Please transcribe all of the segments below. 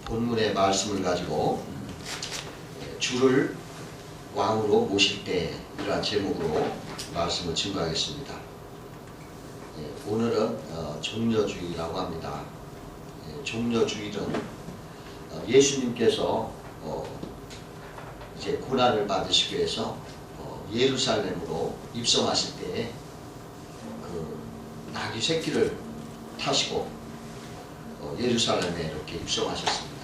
본문의 말씀을 가지고 주를 왕으로 모실 때 이러한 제목으로 말씀을 증거하겠습니다. 오늘은 종려주의라고 합니다. 종려주의는 예수님께서 이제 고난을 받으시기 위해서 예루살렘으로 입성하실 때 그 나귀 새끼를 타시고 예루살렘에 이렇게 입성하셨습니다.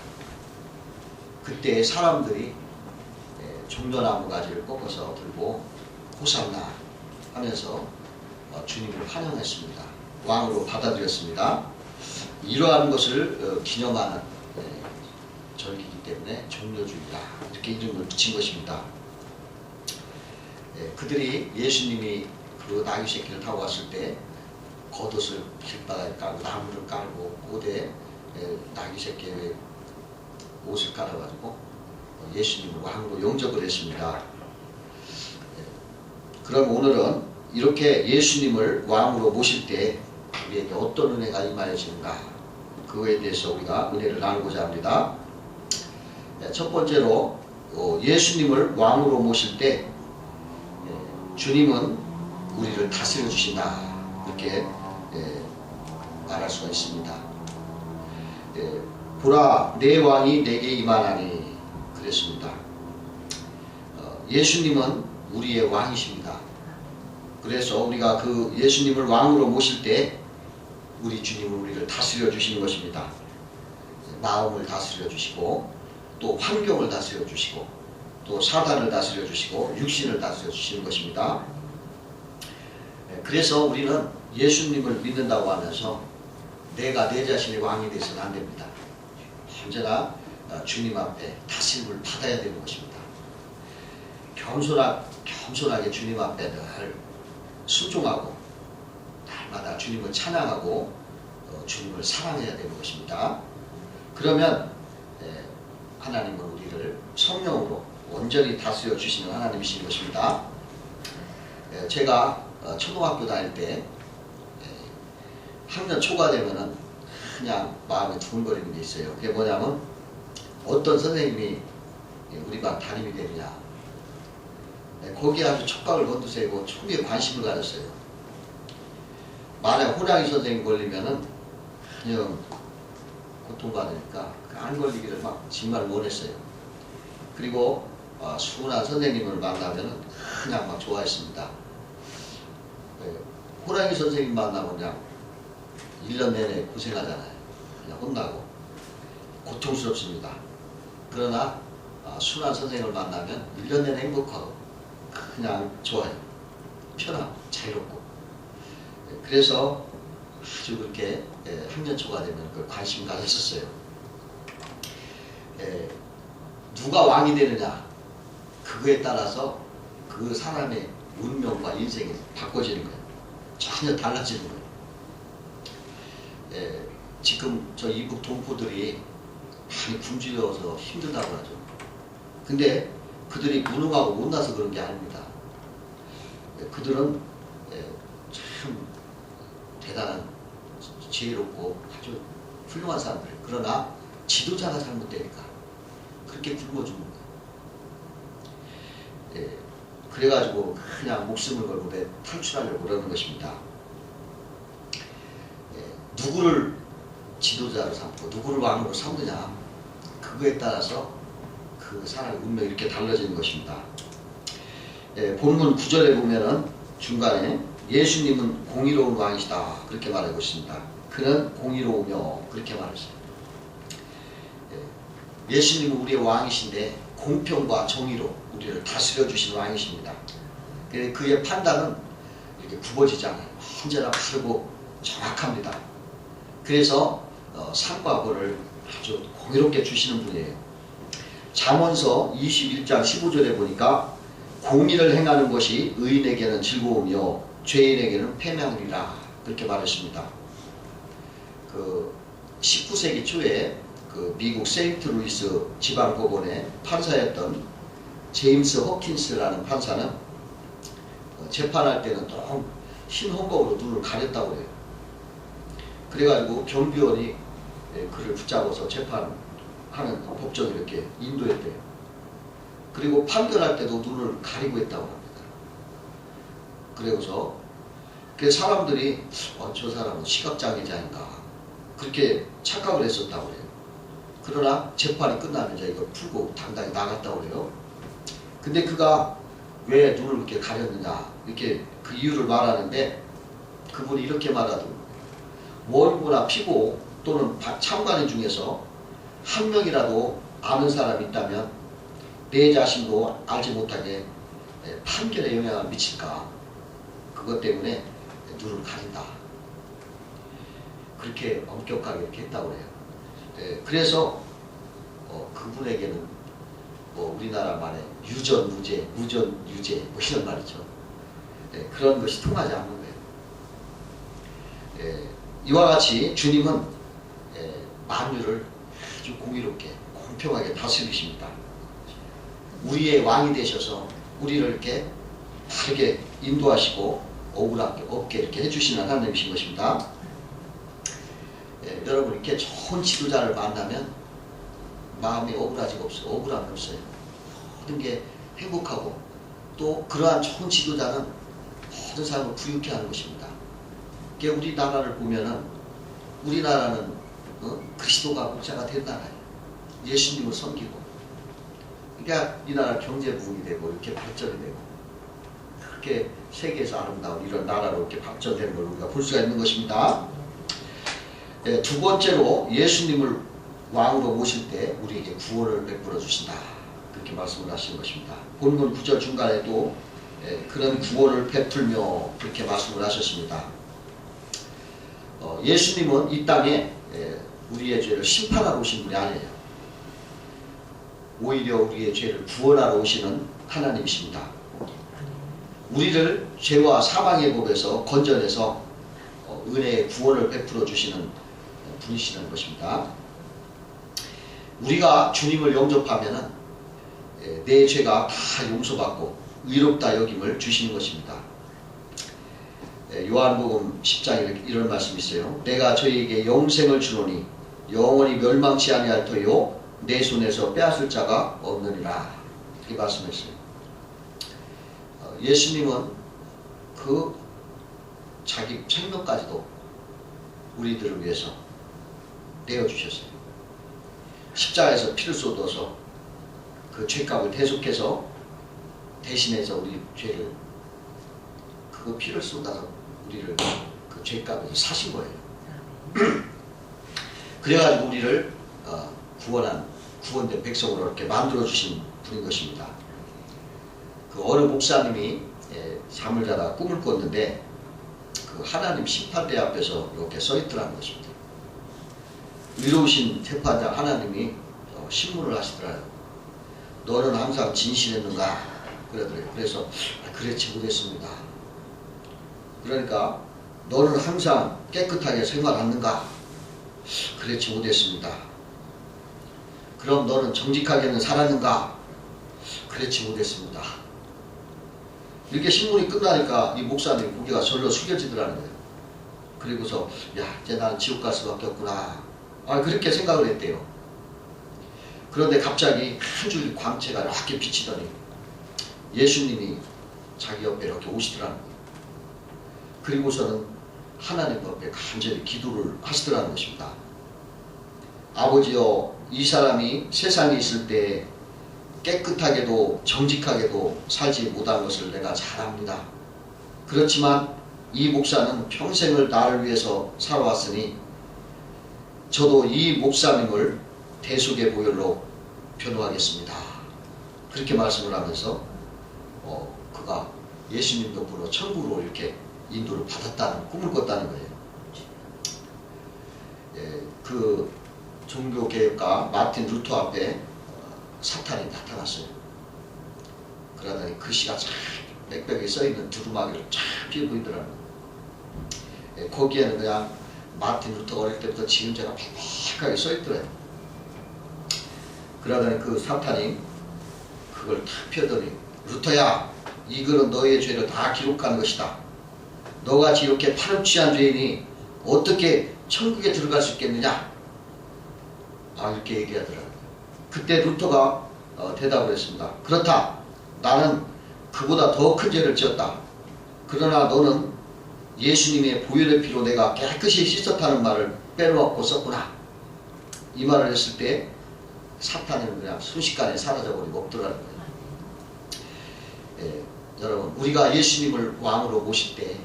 그때 사람들이 종려나무 가지를 꺾어서 들고 호산나 하면서 주님을 환영했습니다. 왕으로 받아들였습니다. 이러한 것을 기념하는 절기이기 때문에 종려주의다 이렇게 이름을 붙인 것입니다. 그들이 예수님이 그 나귀 새끼를 타고 왔을 때 겉옷을 길바닥에 깔고 나무를 깔고 고대에 나귀 새끼의 옷을 깔아가지고 예수님을 왕으로 영접을 했습니다. 그럼 오늘은 이렇게 예수님을 왕으로 모실 때 우리에게 어떤 은혜가 임하여지는가, 그거에 대해서 우리가 은혜를 나누고자 합니다. 첫 번째로 예수님을 왕으로 모실 때 주님은 우리를 다스려 주신다 이렇게 말할 수가 있습니다. 보라 내 왕이 내게 임하나니 그랬습니다. 예수님은 우리의 왕이십니다. 그래서 우리가 그 예수님을 왕으로 모실 때 우리 주님은 우리를 다스려 주시는 것입니다. 마음을 다스려 주시고 또 환경을 다스려 주시고 또 사단을 다스려 주시고 육신을 다스려 주시는 것입니다. 그래서 우리는 예수님을 믿는다고 하면서 내가 내 자신의 왕이 되어서는 안 됩니다. 언제나 주님 앞에 다스림을 받아야 되는 것입니다. 겸손하게 주님 앞에 늘 순종하고 날마다 주님을 찬양하고 주님을 사랑해야 되는 것입니다. 그러면 하나님은 우리를 성령으로 온전히 다스려 주시는 하나님이신 것입니다. 제가 초등학교 다닐 때 학년 초가 되면은 그냥 마음에 두근거리는 게 있어요. 그게 뭐냐면 어떤 선생님이 우리 반 담임이 되느냐, 거기에 아주 촉각을 곤두세우고 초기에 관심을 가졌어요. 만약 호랑이 선생님 걸리면은 그냥 고통받으니까 안 걸리기를 막 정말 원했어요. 그리고 순한 선생님을 만나면은 그냥 막 좋아했습니다. 호랑이 선생님 만나면 그냥 1년 내내 고생하잖아요. 그냥 혼나고 고통스럽습니다. 그러나 순한 선생님을 만나면 1년 내내 행복하고 그냥 좋아요. 편하고 자유롭고. 그래서 아주 그렇게 학년 초가 되면 그 관심 가졌었어요. 누가 왕이 되느냐, 그거에 따라서 그 사람의 운명과 인생이 바꿔지는 거예요. 전혀 달라지는 거예요. 지금 저 이북 동포들이 많이 굶주려서 힘들다고 하죠. 근데 그들이 무능하고 못나서 그런 게 아닙니다. 그들은 참 대단한 지혜롭고 아주 훌륭한 사람들이에요. 그러나 지도자가 잘못되니까 그렇게 굶어주는 거예요. 그래가지고 그냥 목숨을 걸고 탈출하려고 그러는 것입니다. 누구를 지도자로 삼고 누구를 왕으로 삼느냐, 그거에 따라서 그 사람의 운명이 이렇게 달라지는 것입니다. 본문 9절에 보면은 중간에 예수님은 공의로운 왕이시다 그렇게 말하고 있습니다. 그는 공의로우며 그렇게 말했어요. 예수님은 우리의 왕이신데 공평과 정의로 우리를 다스려 주시는 왕이십니다. 그의 판단은 이렇게 굽어지지 않아요. 언제나 바르고 정확합니다. 그래서 상과 벌을 아주 공의롭게 주시는 분이에요. 잠언서 21장 15절에 보니까 공의를 행하는 것이 의인에게는 즐거우며 죄인에게는 패망이라 그렇게 말했습니다. 그 19세기 초에 그 미국 세인트루이스 지방법원의 판사였던 제임스 허킨스라는 판사는 재판할 때는 너무 흰 헌법으로 눈을 가렸다고 해요. 그래가지고 경비원이 그를 붙잡아서 재판 하는 법정을 이렇게 인도했대요. 그리고 판결할 때도 눈을 가리고 했다고 합니다. 그래서 그 사람들이 저 사람은 시각장애자인가 그렇게 착각을 했었다고 해요. 그러나 재판이 끝나면 이제 이거 풀고 당당히 나갔다고 해요. 근데 그가 왜 눈을 그렇게 가렸느냐 이렇게 그 이유를 말하는데 그분이 이렇게 말하더라고요. 원고나 피고 또는 참관인 중에서 한 명이라도 아는 사람이 있다면 내 자신도 알지 못하게 판결에 영향을 미칠까 그것 때문에 눈을 가린다. 그렇게 엄격하게 이렇게 했다고 해요. 그래서 그분에게는 우리나라 말에 유전무죄, 무전유죄 이런 말이죠. 그런 것이 통하지 않는 거예요. 이와 같이 주님은 만유를 아주 공의롭게 공평하게 다스리십니다. 우리의 왕이 되셔서 우리를 이렇게 바르게 인도하시고 억울하게 없게 이렇게 해주시는 하나님이신 것입니다. 여러분 이렇게 좋은 지도자를 만나면 마음이 억울함이 없어요. 모든 게 행복하고 또 그러한 좋은 지도자는 모든 사람을 부유케 하는 것입니다. 우리나라를 보면은 우리나라는 그리스도가 목자가 된 나라예요. 예수님을 섬기고 그러니까 이 나라 경제 부흥이 되고 이렇게 발전이 되고 그렇게 세계에서 아름다운 이런 나라로 이렇게 발전되는 걸 우리가 볼 수가 있는 것입니다. 두 번째로 예수님을 왕으로 모실 때 우리에게 구원을 베풀어 주신다. 그렇게 말씀을 하신 것입니다. 본문 9절 중간에도 그런 구원을 베풀며 그렇게 말씀을 하셨습니다. 예수님은 이 땅에 우리의 죄를 심판하러 오신 분이 아니에요. 오히려 우리의 죄를 구원하러 오시는 하나님이십니다. 우리를 죄와 사망의 법에서 건져내서 은혜의 구원을 베풀어 주시는 분이시는 것입니다. 우리가 주님을 영접하면은 내 죄가 다 용서받고 의롭다 여김을 주시는 것입니다. 요한복음 10장에 이런 말씀이 있어요. 내가 저희에게 영생을 주노니 영원히 멸망치 아니할 터요 내 손에서 빼앗을 자가 없느니라. 이렇게 말씀했어요. 예수님은 그 자기 생명까지도 우리들을 위해서 내어주셨어요. 십자가에서 피를 쏟아서 그 죄값을 대속해서 대신해서 우리 죄를 그 피를 쏟아서 우리를 그 죄값을 사신 거예요. 그래가지고 우리를 구원된 백성으로 이렇게 만들어 주신 분인 것입니다. 그 어느 목사님이 잠을 자다 꿈을 꿨는데 그 하나님 심판대 앞에서 이렇게 서 있더라는 것입니다. 의로우신 재판장 하나님이 신문을 하시더라고요. 너는 항상 진실했는가? 그러더래요. 그래서 그렇지 못했습니다. 그러니까 너는 항상 깨끗하게 생활하는가? 그렇지 못했습니다. 그럼 너는 정직하게는 살았는가? 그렇지 못했습니다. 이렇게 신문이 끝나니까 이 목사님 고개가 절로 숙여지더라는 거예요. 그리고서 이제 나는 지옥 갈 수밖에 없구나. 그렇게 생각을 했대요. 그런데 갑자기 한 줄 광채가 이렇게 비치더니 예수님이 자기 옆에 이렇게 오시더라는 거예요. 그리고서는 하나님 옆에 간절히 기도를 하시더라는 것입니다. 아버지여, 이 사람이 세상에 있을 때 깨끗하게도 정직하게도 살지 못한 것을 내가 잘 압니다. 그렇지만 이 목사는 평생을 나를 위해서 살아왔으니 저도 이 목사님을 대속의 보혈로 변호하겠습니다. 그렇게 말씀을 하면서 그가 예수님 덕분으로 천국으로 이렇게 인도를 받았다는 꿈을 꿨다는 거예요. 그 종교개혁가 마틴 루터 앞에 사탄이 나타났어요. 그러더니 글씨가 쫙 빽빽하게 써있는 두루마기를 쫙 피해 보이더라고요. 거기에는 그냥 마틴 루터가 어릴 때부터 지은 죄가 빽빽하게 써있더래요. 그러더니 그 사탄이 그걸 탁 펴더니 루터야, 이 글은 너의 죄를 다 기록한 것이다. 너같이 이렇게 파렴치한 죄인이 어떻게 천국에 들어갈 수 있겠느냐? 이렇게 얘기하더라고요. 그때 루터가 대답을 했습니다. 그렇다. 나는 그보다 더 큰 죄를 지었다. 그러나 너는 예수님의 보혈의 피로 내가 깨끗이 씻었다는 말을 빼놓고 썼구나. 이 말을 했을 때 사탄은 그냥 순식간에 사라져버리고 없더라는 거예요. 여러분, 우리가 예수님을 왕으로 모실 때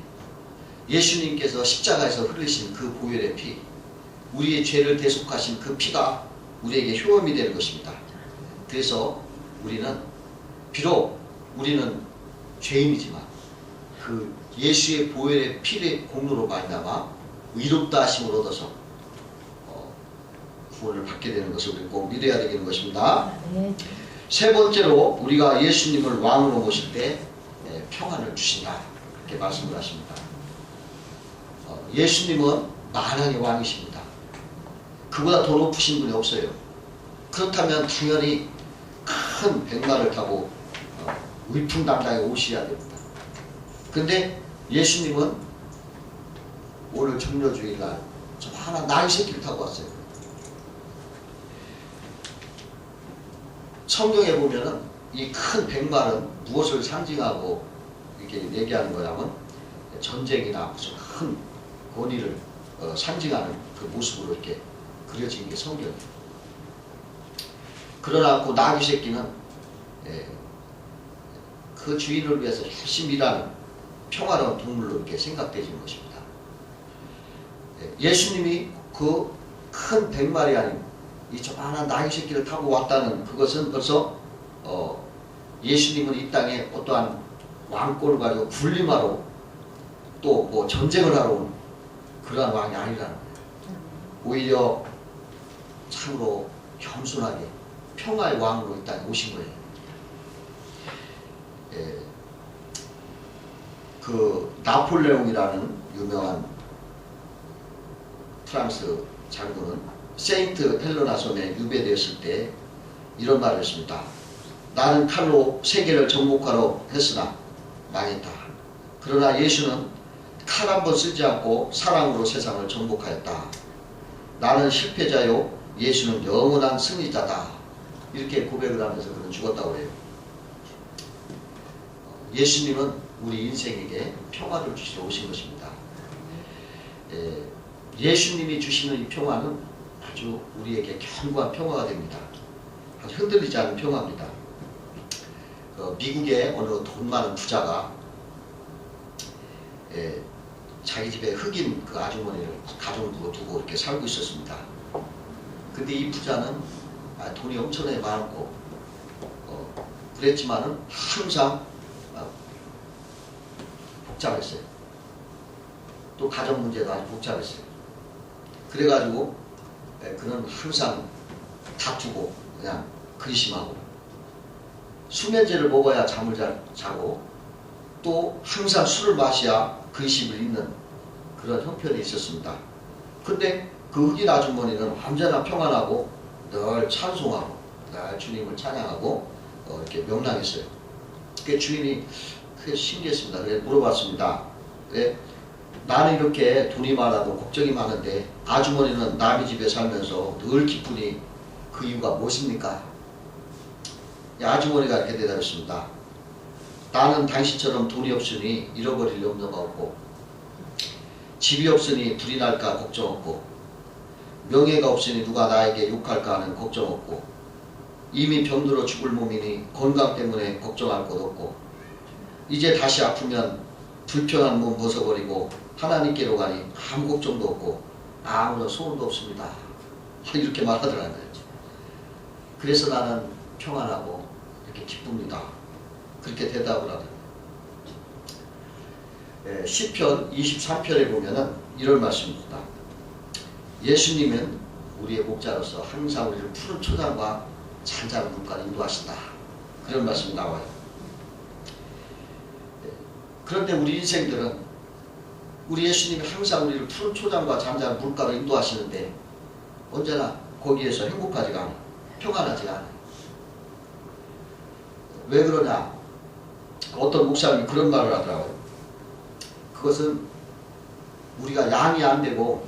예수님께서 십자가에서 흘리신 그 보혈의 피, 우리의 죄를 대속하신 그 피가 우리에게 효험이 되는 것입니다. 그래서 우리는 비록 우리는 죄인이지만 그 예수의 보혈의 피의 공로로 말미암아 의롭다 하심을 얻어서 구원을 받게 되는 것을 우리 꼭 믿어야 되는 것입니다. 세 번째로 우리가 예수님을 왕으로 모실 때 평안을 주신다, 이렇게 말씀을 하십니다. 예수님은 만왕의 왕이십니다. 그보다 더 높으신 분이 없어요. 그렇다면 당연히 큰 백마를 타고 위풍당당히 오셔야 됩니다. 근데 예수님은 오늘 정묘주일날 좀 하나 나귀 새끼를 타고 왔어요. 성경에 보면은 이 큰 백마는 무엇을 상징하고 이렇게 얘기하는 거냐면 전쟁이나 무슨 큰 권위를 상징하는 그 모습으로 이렇게 그려진 게 성경이에요. 그러나 그 나귀 새끼는 그 주인을 위해서 열심히 일하는 평화로운 동물로 이렇게 생각되는 것입니다. 예수님이 그 큰 백마리 아닌 이 조그마한 나귀 새끼를 타고 왔다는 그것은 벌써 예수님은 이 땅에 어떠한 왕권을 가지고 군림하러 또 뭐 전쟁을 하러 온 그러한 왕이 아니라는 거예요. 오히려 참으로 겸손하게 평화의 왕으로 이 땅에 오신 거예요. 그 나폴레옹이라는 유명한 프랑스 장군은 세인트 헬레나 섬에 유배되었을 때 이런 말을 했습니다. 나는 칼로 세계를 정복하러 했으나 망했다. 그러나 예수는 칼 한 번 쓰지 않고 사랑으로 세상을 정복하였다. 나는 실패자요, 예수는 영원한 승리자다. 이렇게 고백을 하면서 그는 죽었다고 해요. 예수님은 우리 인생에게 평화를 주시러 오신 것입니다. 예수님이 주시는 이 평화는 아주 우리에게 견고한 평화가 됩니다. 아주 흔들리지 않는 평화입니다. 미국의 어느 돈 많은 부자가 자기 집에 흑인 그 아주머니를 가정으로 두고 이렇게 살고 있었습니다. 근데 이 부자는 돈이 엄청나게 많고 그랬지만은 항상 복잡했어요. 또 가정 문제도 아주 복잡했어요. 그래가지고 그는 항상 다투고 그냥 근심하고 수면제를 먹어야 잠을 자고 또 항상 술을 마셔야 근심을 잊는 그런 형편이 있었습니다. 근데 그 흑인 아주머니는 언제나 평안하고 늘 찬송하고 늘 주님을 찬양하고 이렇게 명랑했어요. 그 주인이 크게 신기했습니다. 그래서 물어봤습니다. 나는 이렇게 돈이 많아도 걱정이 많은데 아주머니는 남의 집에 살면서 늘 기쁘니 그 이유가 무엇입니까? 아주머니가 이렇게 대답했습니다. 나는 당신처럼 돈이 없으니 잃어버릴 염려가 없고 집이 없으니 불이 날까 걱정 없고 명예가 없으니 누가 나에게 욕할까 하는 걱정 없고 이미 병들어 죽을 몸이니 건강 때문에 걱정할 것 없고 이제 다시 아프면 불편한 몸 벗어버리고 하나님께로 가니 아무 걱정도 없고 아무런 소원도 없습니다. 이렇게 말하더라는 거예요. 그래서 나는 평안하고 이렇게 기쁩니다. 그렇게 대답을 하더라고요. 시편 23편에 보면은 이런 말씀입니다. 예수님은 우리의 목자로서 항상 우리를 푸른 초장과 잔잔한 물가로 인도하신다. 그런 말씀이 나와요. 그런데 우리 인생들은 우리 예수님이 항상 우리를 푸른 초장과 잔잔한 물가로 인도하시는데 언제나 거기에서 행복하지가 않아요. 평안하지가 않아요. 왜 그러냐? 어떤 목사님이 그런 말을 하더라고요. 그것은 우리가 양이 안 되고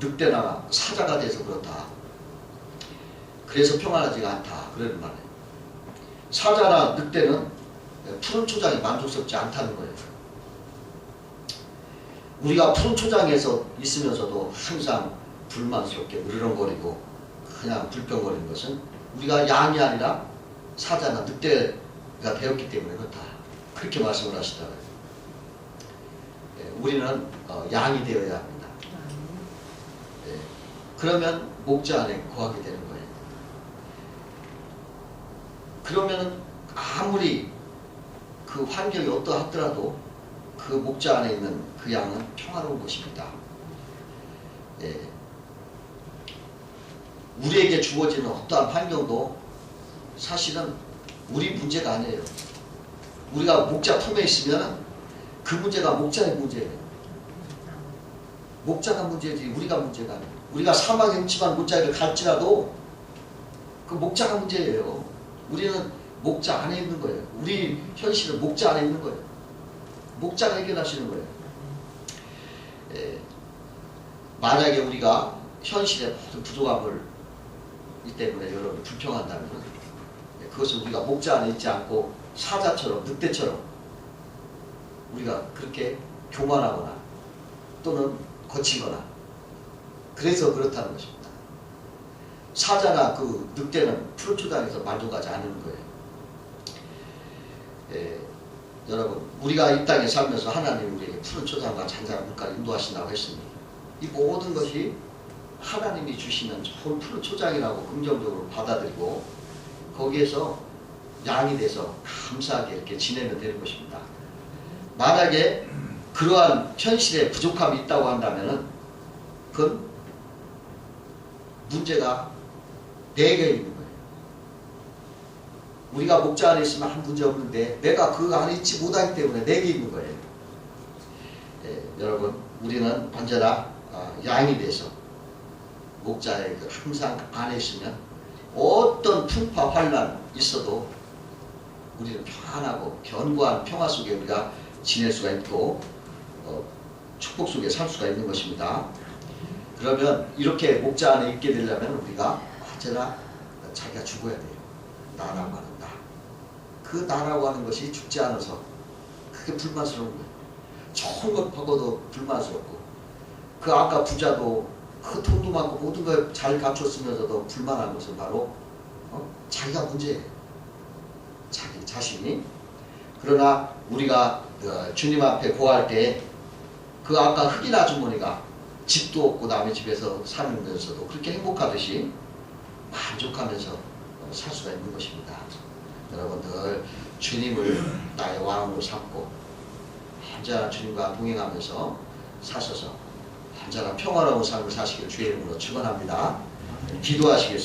늑대나 사자가 돼서 그렇다. 그래서 평안하지가 않다. 그러는 말이에요. 사자나 늑대는 푸른 초장이 만족스럽지 않다는 거예요. 우리가 푸른 초장에서 있으면서도 항상 불만스럽게 으르렁거리고 그냥 불평거리는 것은 우리가 양이 아니라 사자나 늑대가 되었기 때문에 그렇다. 그렇게 말씀을 하시더라고요. 우리는 양이 되어야 합니다. 그러면 목자 안에 거하게 되는 거예요. 그러면 아무리 그 환경이 어떠하더라도 그 목자 안에 있는 그 양은 평화로운 것입니다. 우리에게 주어지는 어떠한 환경도 사실은 우리 문제가 아니에요. 우리가 목자 품에 있으면 그 문제가 목자의 문제예요. 목자가 문제지 우리가 문제가 아니에요. 우리가 사망의 음침한 문자를 갈지라도 그 목자가 문제예요. 우리는 목자 안에 있는 거예요. 우리 현실은 목자 안에 있는 거예요. 목자가 해결하시는 거예요. 만약에 우리가 현실의 모든 부족함을 이 때문에 여러분 불평한다면 그것은 우리가 목자 안에 있지 않고 사자처럼 늑대처럼 우리가 그렇게 교만하거나 또는 거치거나 그래서 그렇다는 것입니다. 사자나 그 늑대는 푸른 초장에서 만족하지 않는 거예요. 여러분 우리가 이 땅에 살면서 하나님이 우리에게 푸른 초장과 잔잔한 물가를 인도하신다고 했으니 이 모든 것이 하나님이 주시는 좋은 푸른 초장이라고 긍정적으로 받아들이고 거기에서 양이 돼서 감사하게 이렇게 지내면 되는 것입니다. 만약에 그러한 현실에 부족함이 있다고 한다면 그건 문제가 내게 있는 거예요. 우리가 목자 안에 있으면 한 문제 없는데 내가 그 안에 있지 못하기 때문에 내게 있는 거예요. 여러분 우리는 언제나 양이 돼서 목자의 항상 안에 있으면 어떤 풍파 환난 있어도 우리는 평안하고 견고한 평화 속에 우리가 지낼 수가 있고 축복 속에 살 수가 있는 것입니다. 그러면 이렇게 목자 안에 있게 되려면 우리가 언제나 자기가 죽어야 돼요. 나라고 하는 나. 그 나라고 하는 것이 죽지 않아서 그게 불만스러운 거예요. 좋은 것 보고도 불만스럽고 그 아까 부자도 그 돈도 많고 모든 걸 잘 갖췄으면서도 불만한 것은 바로 자기가 문제예요. 자기 자신이. 그러나 우리가 주님 앞에 고할 때 그 아까 흑인 아주머니가 집도 없고 남의 집에서 사는면서도 그렇게 행복하듯이 만족하면서 살 수가 있는 것입니다. 여러분들 주님을 나의 왕으로 삼고 언제나 주님과 동행하면서 사셔서 언제나 평화로운 삶을 사시길 주의 이름으로 축원합니다. 기도하시겠습니다.